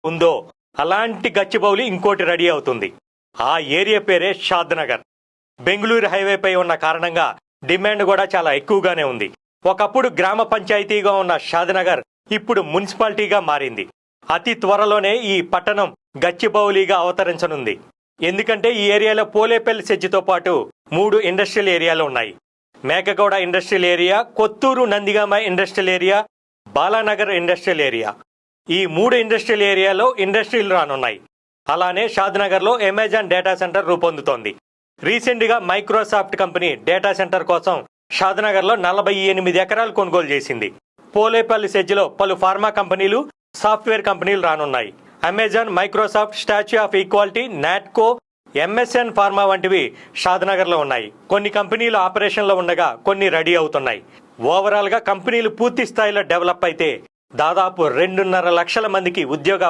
ఉందో అలాంటి గచ్చిబౌలి ఇంకోటి రెడీ అవుతుంది. ఆ ఏరియా పేరే షాద్నగర్. బెంగళూరు హైవేపై ఉన్న కారణంగా డిమాండ్ కూడా చాలా ఎక్కువగానే ఉంది. ఒకప్పుడు గ్రామ పంచాయతీగా ఉన్న షాద్నగర్ ఇప్పుడు మున్సిపాలిటీగా మారింది. అతి త్వరలోనే ఈ పట్టణం గచ్చిబౌలిగా అవతరించనుంది. ఎందుకంటే ఈ ఏరియాలో పోలేపల్లి సెజ్జితో పాటు 3 ఇండస్ట్రియల్ ఏరియాలు ఉన్నాయి. Mekaguda industrial area, Kothur Nandigama industrial area, Balanagar industrial area. ఈ 3 ఇండస్ట్రియల్ ఏరియాలో ఇండస్ట్రీలు రానున్నాయి. అలానే షాద్నగర్లో అమెజాన్ డేటా సెంటర్ రూపొందుతోంది. రీసెంట్గా మైక్రోసాఫ్ట్ కంపెనీ డేటా సెంటర్ కోసం షాద్నగర్లో 48 ఎకరాలు కొనుగోలు చేసింది. పోలేపల్లి సెజ్జిలో పలు ఫార్మా కంపెనీలు, సాఫ్ట్వేర్ కంపెనీలు రానున్నాయి. Amazon, Microsoft, statue of equality, Natco, MSN pharma వంటివి షాద్నగర్లో ఉన్నాయి. కొన్ని కంపెనీలు ఆపరేషన్లో ఉండగా కొన్ని రెడీ అవుతున్నాయి. ఓవరాల్గా కంపెనీలు పూర్తి స్థాయిలో డెవలప్ అయితే దాదాపు 2.5 లక్షల మందికి ఉద్యోగ